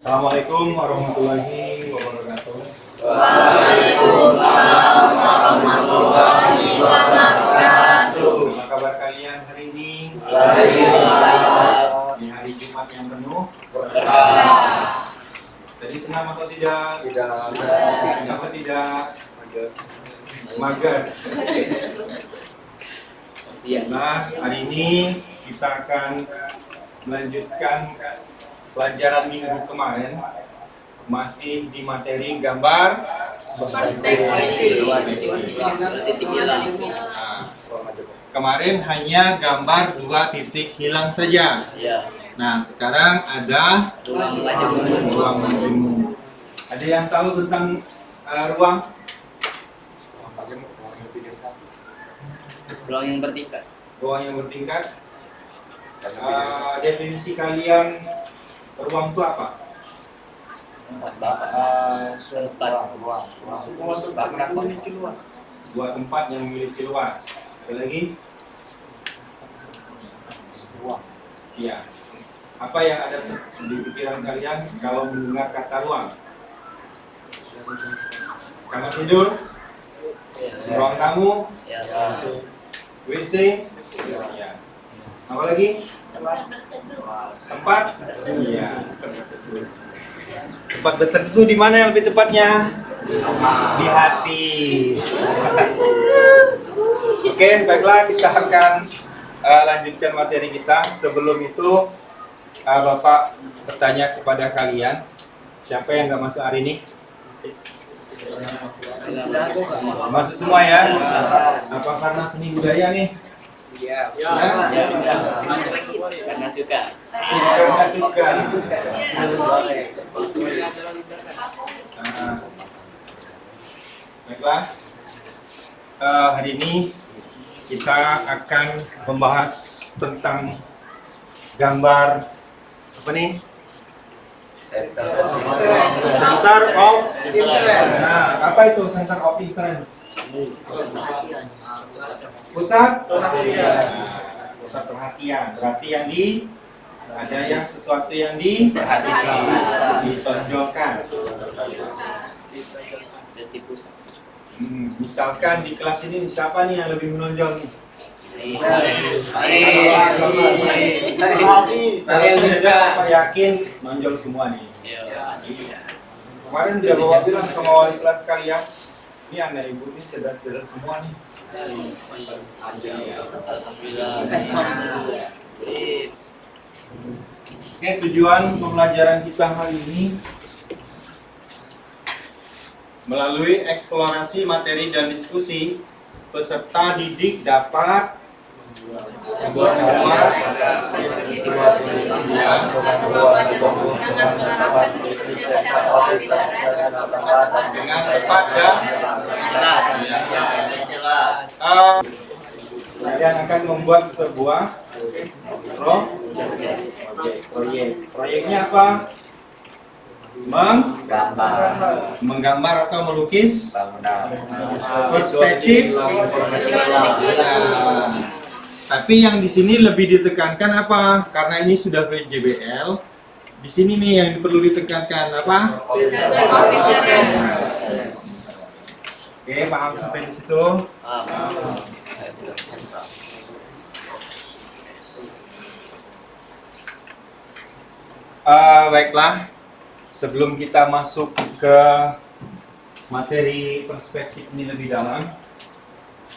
Assalamualaikum warahmatullahi wabarakatuh. Waalaikumsalam warahmatullahi wabarakatuh. Apa kabar kalian hari ini? Baik. Di hari Jumat yang penuh. Berkah. Tadi senang atau tidak? Tidak. Kenapa tidak? Mager. Nah, hari ini kita akan melanjutkan pelajaran minggu kemarin, masih di materi gambar perspektif. Nah, kemarin hanya gambar 2 titik hilang saja. Nah, sekarang ada ruang majemuk. Ada yang tahu tentang ruang? Ruang yang bertingkat. Ruang yang bertingkat. Definisi kalian ruang itu apa? Sebuah tempat yang memiliki luas. Ada lagi? Iya. Apa yang ada di pikiran kalian kalau mendengar kata ruang? Kamar tidur? Ruang tamu? WC? Ya. Apa lagi? Tempat? Iya. Tempat berteduh di mana yang lebih tepatnya? Di hati. Oke, baiklah, kita akan lanjutkan materi kita. Sebelum itu, Bapak bertanya kepada kalian, siapa yang nggak masuk hari ini? Masuk semua ya? Apa karena seni budaya nih? Karena suka. Karena suka. Baiklah, hari ini kita akan membahas tentang gambar apa nih? Center of interest. Nah, apa itu center of interest? Pusat perhatian. Pusat perhatian. Berarti yang ada yang sesuatu yang diperhatikan, ditonjolkan. Jadi pusat. Misalkan di kelas ini siapa nih yang lebih menonjol nih? Kalian sudah apa yakin menonjol semua nih? Kemarin udah bawa bilang sama wali kelas kalian, ini anak ibu ini cerdas-cerdas semua nih. Oke, tujuan pembelajaran kita hari ini melalui eksplorasi materi dan diskusi, peserta didik dapat membuat gambar dengan tepat dan jelas. Kalian akan membuat sebuah proyek. Proyeknya apa? Menggambar atau melukis perspektif. Tapi yang di sini lebih ditekankan apa? Karena ini sudah PJBL. Di sini nih yang perlu ditekankan apa? Oke, paham sampai di situ? Baiklah. Sebelum kita masuk ke materi perspektif ini lebih dalam,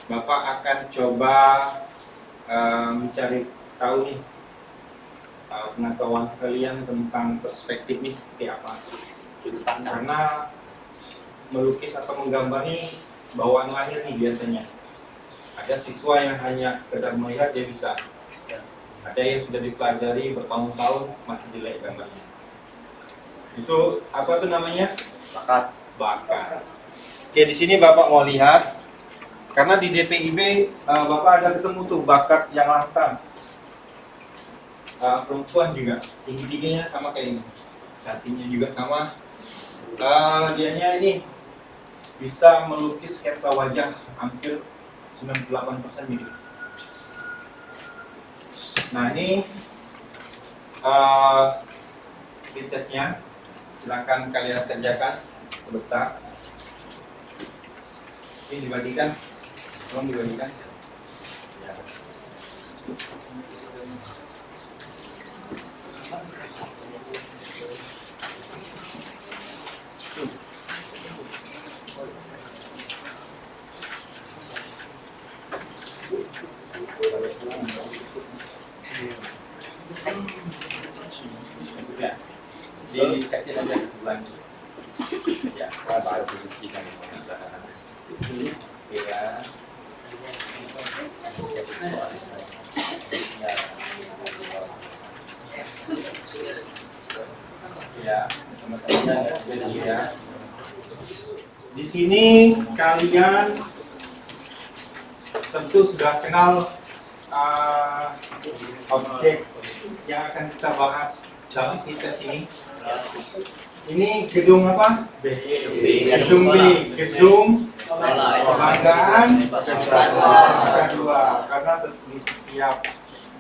Bapak akan coba mencari tahu nih pengetahuan kalian tentang perspektif ini seperti apa. Karena melukis atau menggambar ini bawaan lahir nih biasanya. Ada siswa yang hanya sekedar melihat dia bisa. Ada yang sudah dipelajari bertahun-tahun masih jelek gambarnya. Itu apa tuh namanya? Bakat. Oke, di sini Bapak mau lihat. Karena di DPIB Bapak ada ketemu tuh bakat yang langka. Perempuan juga tinggi-tingginya sama kayak ini, cantiknya juga sama. Dianya ini bisa melukis sketsa wajah hampir 98% mirip. Nah ini tesnya. silakan kalian kerjakan sebentar. Ini dibagikan, tolong dibagikan. Ya. Ya, dikasih aja ke sebelah. Ya, baru rezeki kan. Ya. Ya, teman-teman ya. Di sini kalian tentu sudah kenal objek yang akan kita bahas dalam tes ini. Ini gedung apa? Gedung B, gedung penghargaan K2. Karena di setiap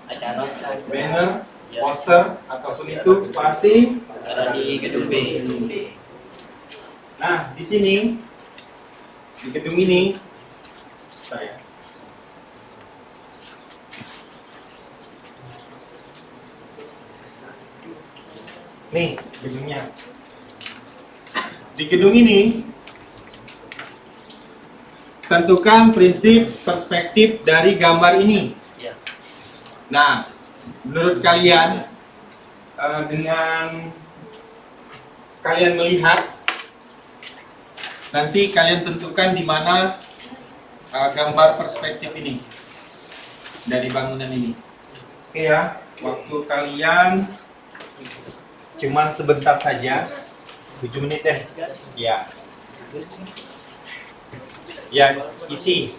Acara banner, poster ataupun itu pasti ada di gedung B. Nah, di sini di gedung ini saya nih gedungnya. Di gedung ini tentukan prinsip perspektif dari gambar ini. Ya. Nah, menurut kalian dengan kalian melihat nanti kalian tentukan di mana gambar perspektif ini dari bangunan ini. Oke ya, waktu kalian cuman sebentar saja, 7 menit deh. Ya. Ya, isi.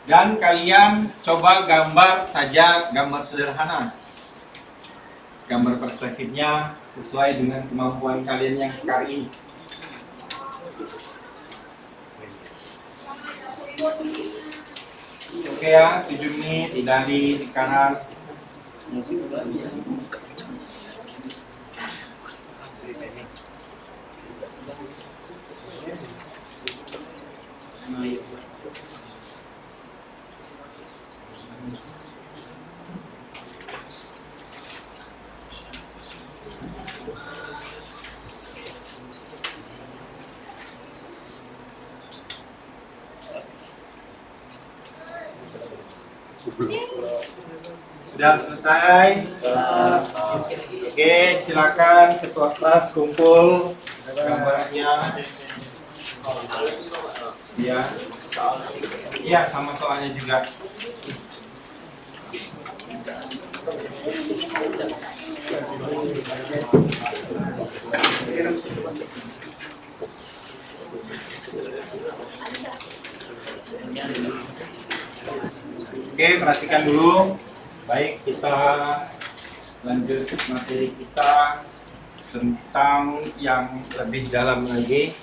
Dan kalian coba gambar saja gambar sederhana. Gambar perspektifnya sesuai dengan kemampuan kalian yang sekarang ini. Oke ya, 7 menit dari sekarang. Sudah selesai? Oke, silakan ketua kelas kumpul gambarnya. Ya, iya sama soalnya juga. Oke, perhatikan dulu. Baik, kita lanjut materi kita tentang yang lebih dalam lagi.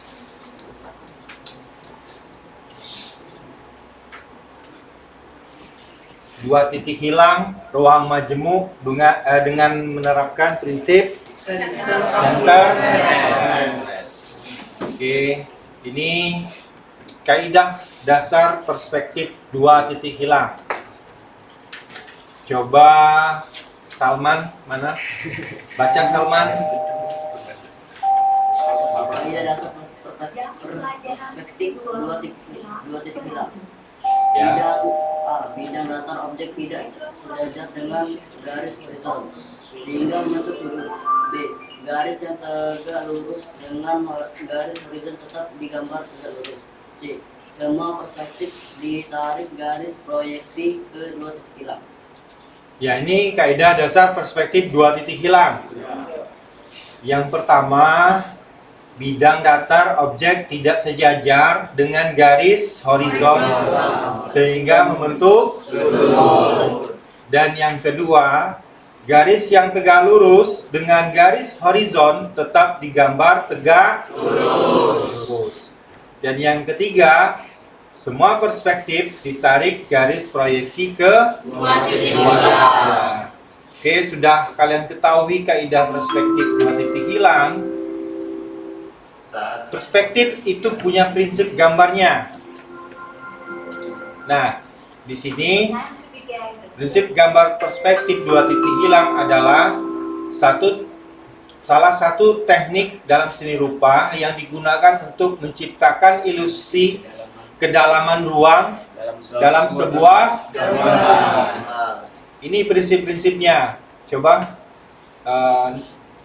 Dua titik hilang, ruang majemuk dengan menerapkan prinsip center. Oke, ini kaidah dasar perspektif dua titik hilang. Coba Salman, mana? Baca Salman. Kaidah dasar perspektif dua titik hilang. Ya. Bidang datar objek tidak sejajar dengan garis horizon sehingga membentuk sudut. B. Garis yang tegak lurus dengan garis horizon tetap digambar tegak lurus. C. Semua perspektif ditarik garis proyeksi ke dua titik hilang. Ya, ini kaidah dasar perspektif dua titik hilang. Yang pertama, bidang datar objek tidak sejajar dengan garis horizon sehingga membentuk sudut. Dan yang kedua, garis yang tegak lurus dengan garis horizon tetap digambar tegak lurus. Dan yang ketiga, semua perspektif ditarik garis proyeksi ke Dua titik dua hilang. hilang. Oke, sudah kalian ketahui kaidah perspektif dua titik hilang. Perspektif itu punya prinsip gambarnya. Nah, di sini prinsip gambar perspektif dua titik hilang adalah salah satu teknik dalam seni rupa yang digunakan untuk menciptakan ilusi kedalaman ruang dalam sebuah gambar. Ini prinsip-prinsipnya. Coba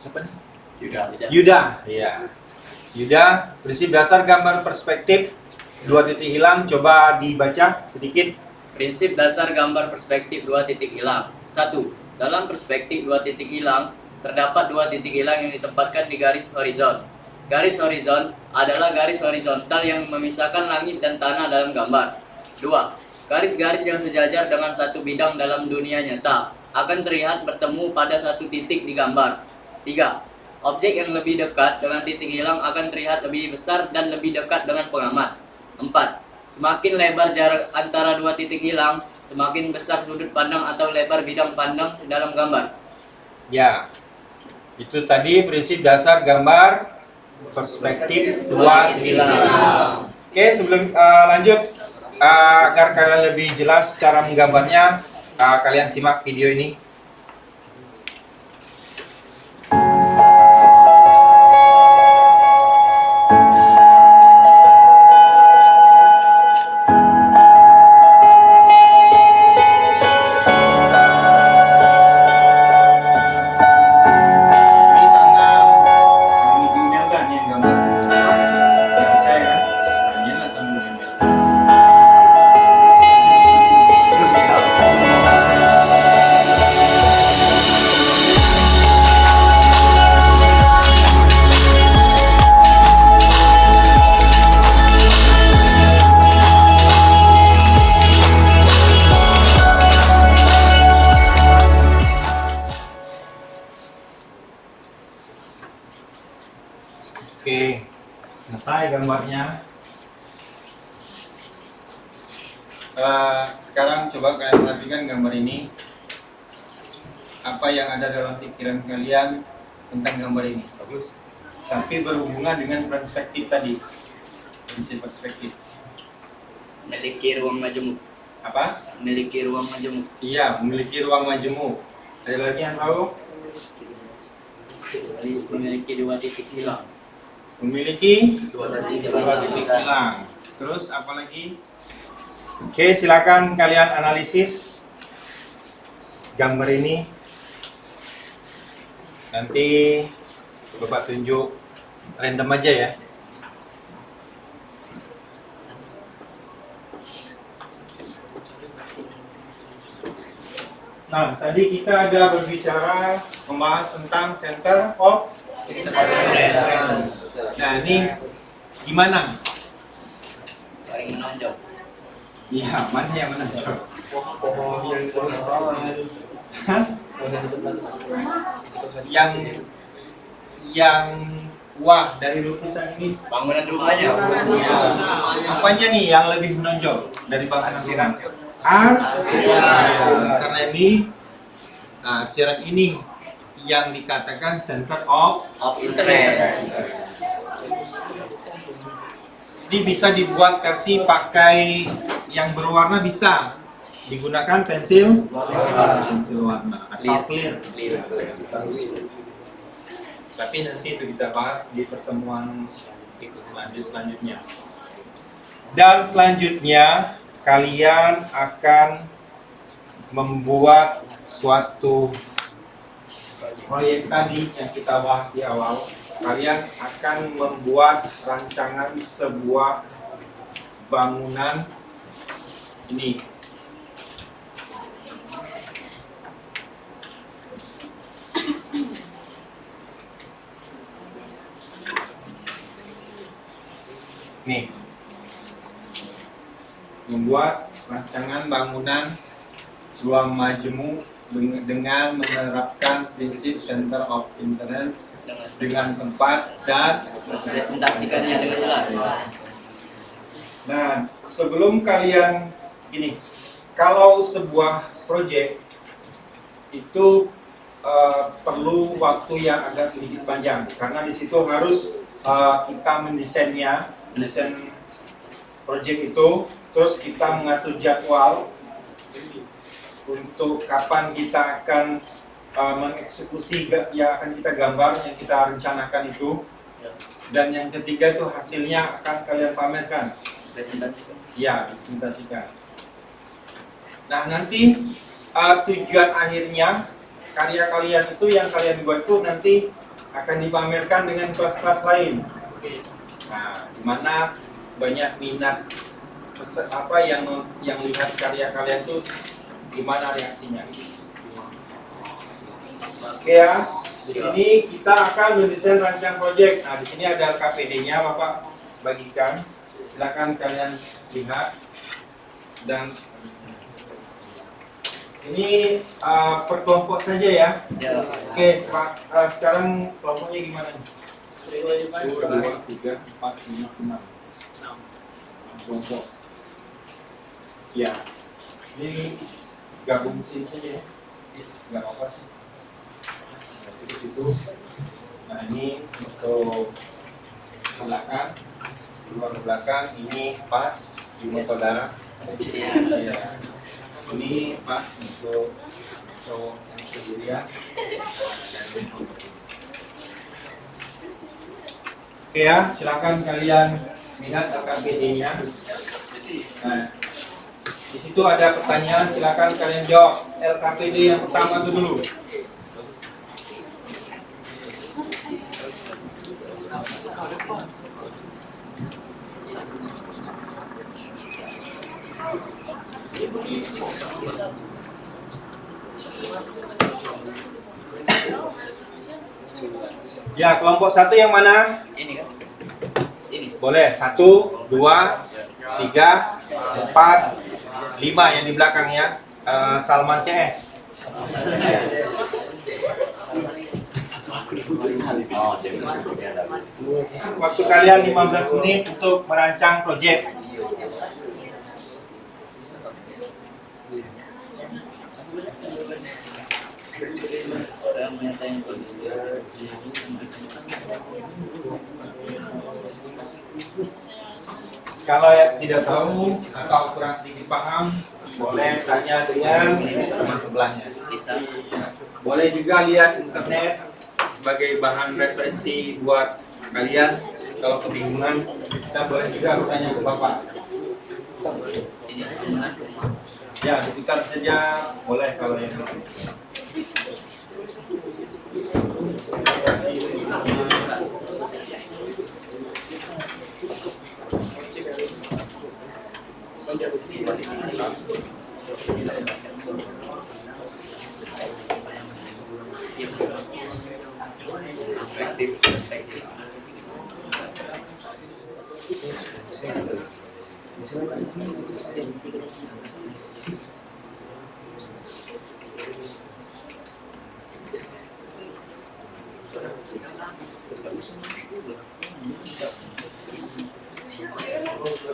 siapa nih? Yuda. Iya. Yuda, prinsip dasar gambar perspektif dua titik hilang, coba dibaca sedikit. Prinsip dasar gambar perspektif dua titik hilang. 1. Dalam perspektif dua titik hilang, terdapat dua titik hilang yang ditempatkan di garis horizon. Garis horizon adalah garis horizontal yang memisahkan langit dan tanah dalam gambar. 2. Garis-garis yang sejajar dengan satu bidang dalam dunia nyata akan terlihat bertemu pada satu titik di gambar. 3. Objek yang lebih dekat dengan titik hilang akan terlihat lebih besar dan lebih dekat dengan pengamat. 4. Semakin lebar jarak antara dua titik hilang, semakin besar sudut pandang atau lebar bidang pandang dalam gambar. Ya, itu tadi prinsip dasar gambar perspektif dua titik hilang. Oke, sebelum lanjut, agar kalian lebih jelas cara menggambarnya, kalian simak video ini. Oke, selesai gambarnya. Sekarang coba kalian perhatikan gambar ini. Apa yang ada dalam pikiran kalian tentang gambar ini? Bagus. Tapi berhubungan dengan perspektif tadi. Prinsip perspektif. Memiliki ruang majemuk. Apa? Memiliki ruang majemuk. Iya, memiliki ruang majemuk. Ada lagi yang tahu? Memiliki dua titik hilang. Memiliki Dua dua titik hilang. Terus apa lagi? Oke, silakan kalian analisis gambar ini. Nanti Bapak tunjuk random aja ya. Nah, tadi kita ada berbicara membahas tentang center of reference. Nah, ini gimana? Paling menonjol. Iya, mana yang menonjol? Hah? Yang wah dari lukisan ini. Bangunan rumahnya. Ya, apanya nih yang lebih menonjol dari bangunan rumah? Arsiran. Karena ini, nah, arsiran ini yang dikatakan center of Interest. Ini bisa dibuat versi pakai yang berwarna, bisa digunakan pensil warna atau clear. Tapi nanti itu kita bahas di pertemuan selanjutnya. Dan selanjutnya kalian akan membuat suatu proyek tadi yang kita bahas di awal. Kalian akan membuat rancangan sebuah bangunan ini. Nih, membuat rancangan bangunan ruang majemuk dengan menerapkan prinsip center of interest dengan tempat dan presentasikannya dengan jelas. Nah, sebelum kalian gini, kalau sebuah proyek itu perlu waktu yang agak sedikit panjang karena di situ harus kita mendesain proyek itu, terus kita mengatur jadwal untuk kapan kita akan mengeksekusi yang akan kita gambar, yang kita rencanakan itu. Dan yang ketiga itu hasilnya akan kalian pamerkan. Presentasikan. Ya, presentasikan. Nah, nanti tujuan akhirnya karya kalian itu yang kalian buat itu nanti akan dipamerkan dengan kelas-kelas lain. Nah, di mana banyak minat yang lihat karya kalian itu gimana reaksinya. Oke ya, di sini kita akan mendesain rancang proyek. Nah, di sini ada LKPD-nya, Bapak bagikan. Silakan kalian lihat. Dan ini per kelompok saja ya. Oke, sekarang kelompoknya gimana? 1, 2, 3, 4, 5, 6 kelompok. Ya, ini gabung sini saja ya. Nggak apa-apa sih. Di situ. Nah, ini untuk belakang, keluar ke belakang, ini pas untuk saudara. Ya. Ini pas untuk cowok yang sendirian. Oke ya, silakan kalian lihat LKPD-nya. Nah, di situ ada pertanyaan, silakan kalian jawab. LKPD yang pertama itu dulu. Ya, kelompok 1 yang mana? Ini kan? Ini. Boleh, 1, 2, 3, 4, 5 yang di belakang ya. Salman CS. Waktu kalian 15 menit untuk merancang proyek. Kalau yang tidak tahu atau kurang sedikit paham, boleh tanya dengan teman sebelahnya. Bisa. Boleh juga lihat internet sebagai bahan referensi buat kalian kalau kebingungan. Dan boleh juga tanya ke Bapak. Ya, diputar saja boleh kalau yang perspektif.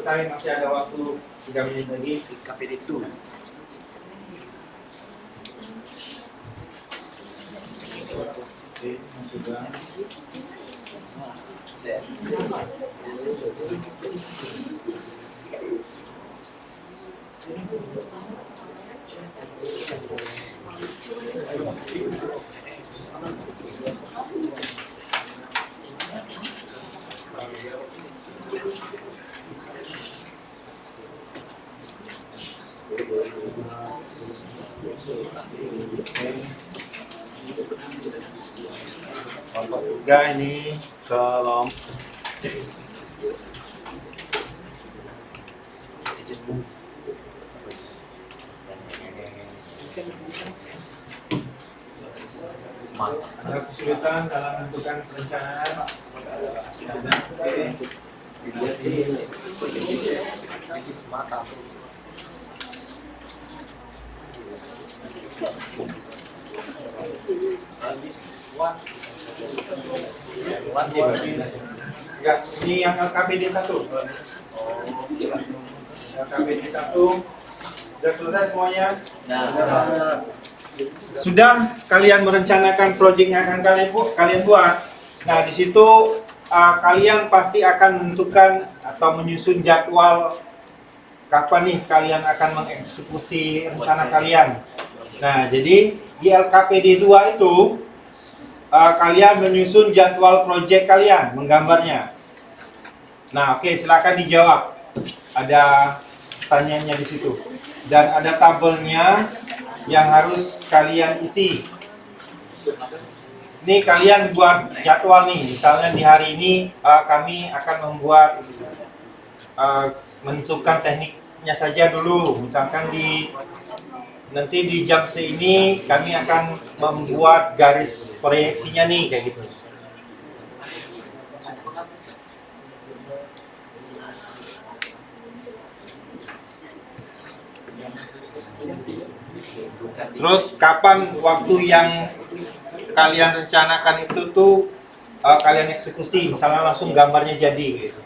selesai, masih ada waktu 3 menit lagi. KPD itu. Oke, sudah. Kelompok 3 ini kelompok ada kesulitan dalam menentukan perencanaan. Oke. Jadi krisis mata. Enggak, ini yang LKPD 1. LKPD 1. Sudah selesai semuanya? Sudah kalian merencanakan proyek yang akan kalian buat. Nah, di situ kalian pasti akan menentukan atau menyusun jadwal kapan nih kalian akan mengeksekusi rencana kalian. Nah, jadi di LKPD 2 itu kalian menyusun jadwal proyek kalian, menggambarnya. Nah, oke, silakan dijawab. Ada tanyanya di situ. Dan ada tabelnya yang harus kalian isi. Ini kalian buat jadwal nih. Misalnya di hari ini kami akan membuat menentukan tekniknya saja dulu. Misalkan nanti di jam ini kami akan membuat garis proyeksinya nih kayak gitu. Terus kapan waktu yang kalian rencanakan itu tuh kalian eksekusi, misalnya langsung gambarnya jadi gitu.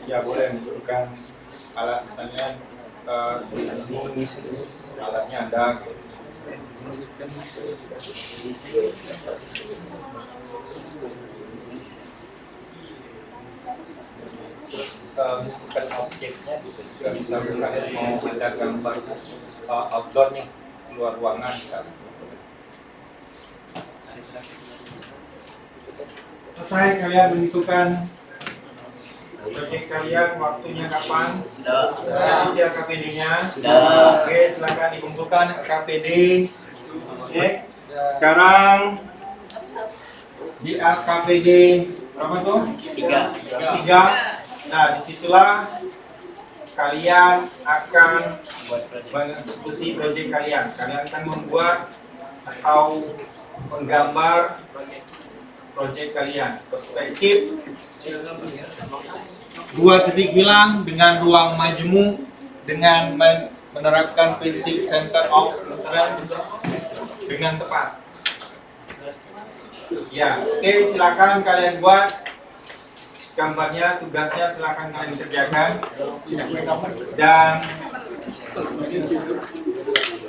Ya boleh menunjukkan alat, misalnya ini alatnya ada gitu. Bukan objeknya bisa juga, misalnya kalian mau ada gambar outdoor nih, luar ruangan misalnya. Selesai kalian menentukan proyek kalian, waktunya kapan? Sudah. Isi KPD-nya? Sudah. Oke, silakan dikumpulkan KPD. Oke. Sekarang di KPD berapa tuh? 3. Nah, disitulah kalian akan mengeksekusi proyek kalian. Kalian akan membuat atau menggambar proyek kalian. Perspektif 2 titik hilang dengan ruang majemuk dengan menerapkan prinsip center of reference dengan tepat. Ya, oke, silakan kalian buat gambarnya, tugasnya silakan kalian kerjakan. Dan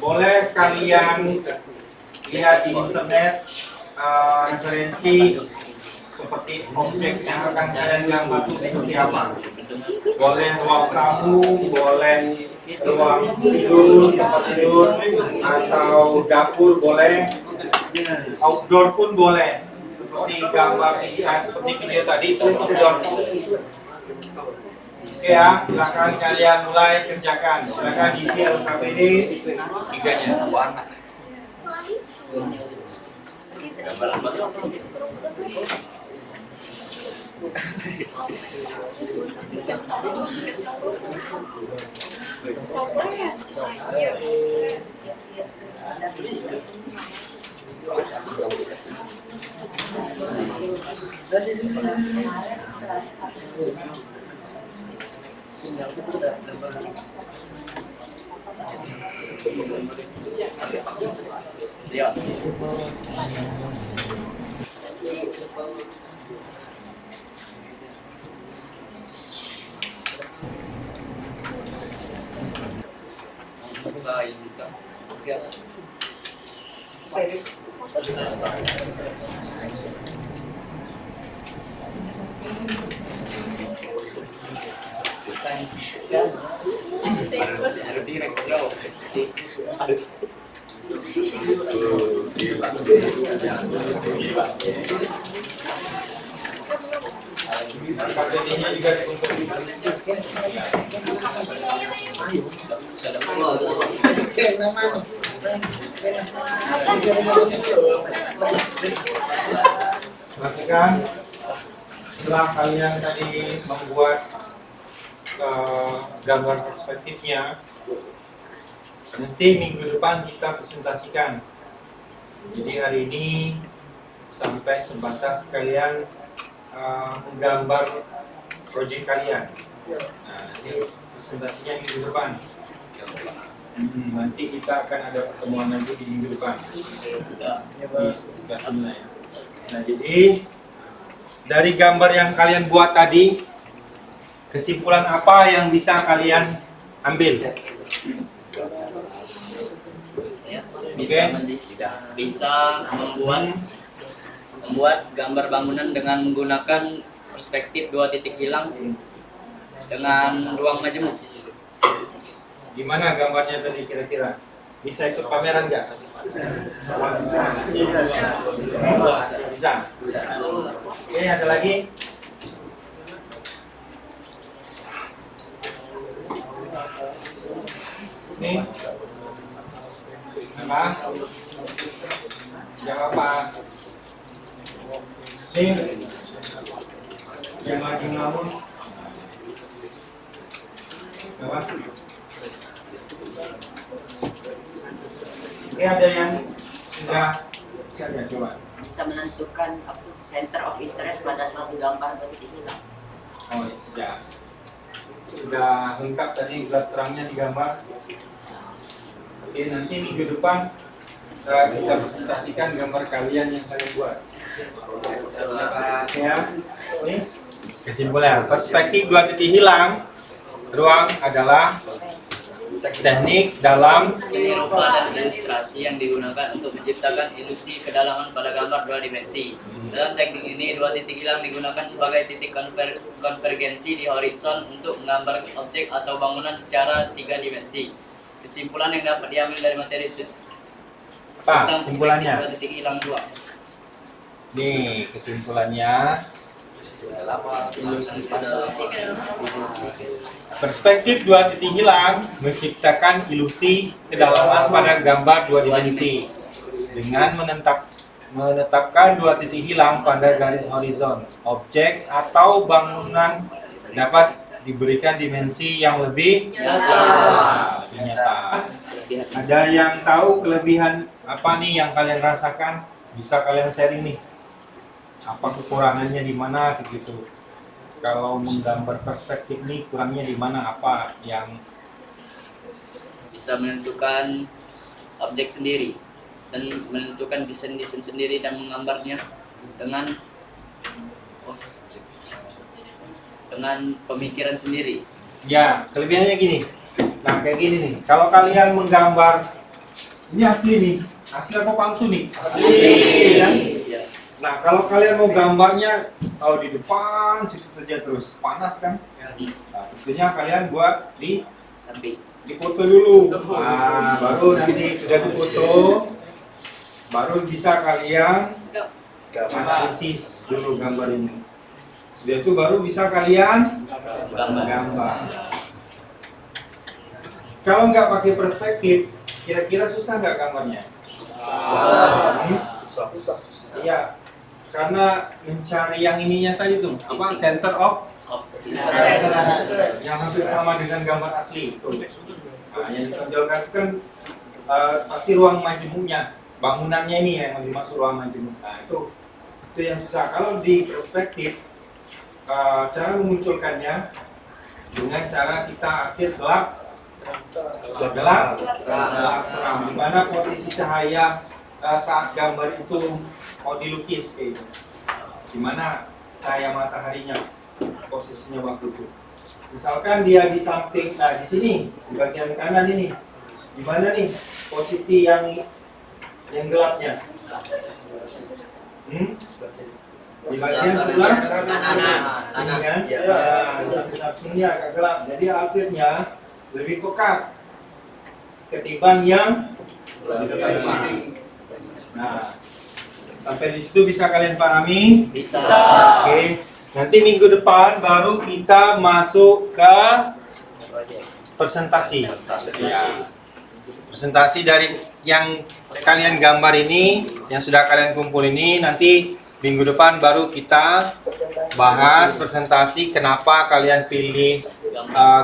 boleh kalian lihat di internet referensi seperti objek yang akan kalian gambar itu seperti apa. Boleh ruang tamu, boleh ruang tidur, tempat tidur, atau dapur boleh, outdoor pun boleh. Seperti gambar seperti video tadi itu outdoor. Oke ya, silakan kalian mulai kerjakan. Silakan isi LKPD 3-nya. Ya. Selesai juga. KPD-nya juga dikumpulkan. Perhatikan, setelah kalian tadi membuat gambar perspektifnya, nanti minggu depan kita presentasikan. Jadi hari ini sampai sebatas kalian menggambar proyek kalian. Nah, nanti presentasinya minggu depan. Nanti kita akan ada pertemuan lagi di minggu depan. Nah, jadi dari gambar yang kalian buat tadi, kesimpulan apa yang bisa kalian ambil? Bisa membuat gambar bangunan dengan menggunakan perspektif 2 titik hilang dengan ruang majemuk. Gimana gambarnya tadi kira-kira? Bisa ikut pameran nggak? Bisa. Oke, ada lagi? Nih. Apa? Jawab apa? Nih. Yang lagi ngelamun. Apa? Oke, ada yang enggak bisa lihat, coba. Bisa menentukan center of interest pada suatu gambar titik hilang. Oh ya, sudah lengkap tadi zat terangnya digambar. Oke, nanti minggu depan kita presentasikan gambar kalian yang kalian buat. Ya, ini kesimpulan. Perspektif 2 titik hilang ruang adalah teknik dalam Seni rupa dan ilustrasi yang digunakan untuk menciptakan ilusi kedalaman pada gambar 2 dimensi. Dalam teknik ini, 2 titik hilang digunakan sebagai titik konvergensi di horizon untuk menggambar objek atau bangunan secara 3 dimensi. Kesimpulan yang dapat diambil dari materi itu apa? tentang Kesimpulannya. perspektif 2 titik hilang 2. Nih, kesimpulannya. Perspektif 2 titik hilang menciptakan ilusi kedalaman pada gambar 2 dimensi dengan menetapkan 2 titik hilang pada garis horizon. Objek atau bangunan dapat diberikan dimensi yang lebih nyata. Ada yang tahu kelebihan apa nih yang kalian rasakan? Bisa kalian sharing nih. Apa kekurangannya di mana begitu? Kalau menggambar perspektif nih kurangnya di mana, apa yang Bisa menentukan objek sendiri dan menentukan desain-desain sendiri dan menggambarnya dengan pemikiran sendiri. ya kelebihannya gini. Nah kayak gini nih, kalau kalian menggambar ini asli atau palsu nih? Asli kan? Ya. Nah kalau kalian mau gambarnya di depan situ saja terus panas kan? Nah tentunya kalian buat di Samping. dipoto dulu. Nah, baru nanti sudah difoto, baru bisa kalian analisis dulu gambar ini. Sudah itu baru bisa kalian gambar. Kalau nggak pakai perspektif, kira-kira susah nggak gambarnya? Susah. Iya, karena mencari yang ininya tadi tuh, apa center of yang hampir sama dengan gambar asli itu. Nah, yang ditonjolkan kan pasti ruang majemuknya, bangunannya ini yang dimaksud ruang majemuk. Nah, itu yang susah. Kalau di perspektif, cara memunculkannya dengan cara kita akhir gelap, terang. Di mana posisi cahaya saat gambar itu mau dilukis kayak gitu. Di mana cahaya mataharinya posisinya waktu itu. Misalkan dia di samping, nah di sini di bagian kanan ini, di mana nih posisi yang gelapnya? Di bagian sebelah kanan, sini kan? Ya, di samping sini agak gelap. Jadi akhirnya lebih pekat ketimbang yang di depan kiri. Nah, sampai di situ bisa kalian pahami? Bisa. Oke. Nanti minggu depan baru kita masuk ke presentasi. Ya. Presentasi dari yang kalian gambar ini, yang sudah kalian kumpul ini, nanti minggu depan baru kita bahas presentasi kenapa kalian pilih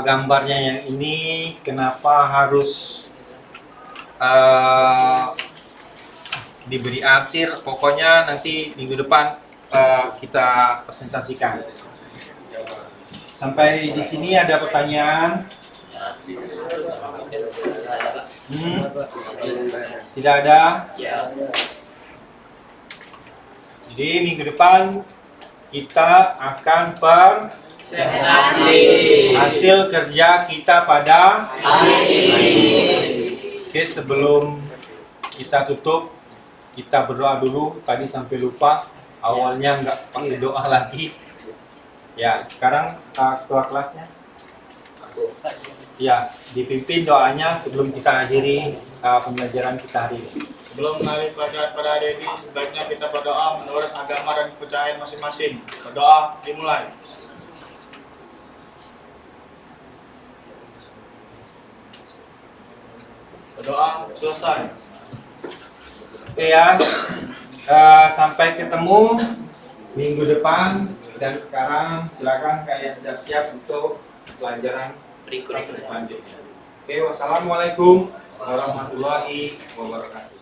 gambarnya yang ini, kenapa harus diberi arsir, pokoknya nanti minggu depan kita presentasikan. Sampai di sini ada pertanyaan? Tidak ada? Jadi minggu depan kita akan hasil kerja kita pada hari ini. Oke, sebelum kita tutup, kita berdoa dulu. Tadi sampai lupa, awalnya nggak pakai doa lagi. Ya, sekarang ketua kelasnya. Ya, dipimpin doanya sebelum kita akhiri pembelajaran kita hari ini. Sebelum mengalami pelajaran pada hari ini, sebaiknya kita berdoa menurut agama dan kepercayaan masing-masing. Berdoa dimulai. Berdoa selesai. Oke ya, sampai ketemu minggu depan. Dan sekarang silakan kalian siap-siap untuk pelajaran Berikutnya. selanjutnya. Oke, wassalamualaikum warahmatullahi wabarakatuh.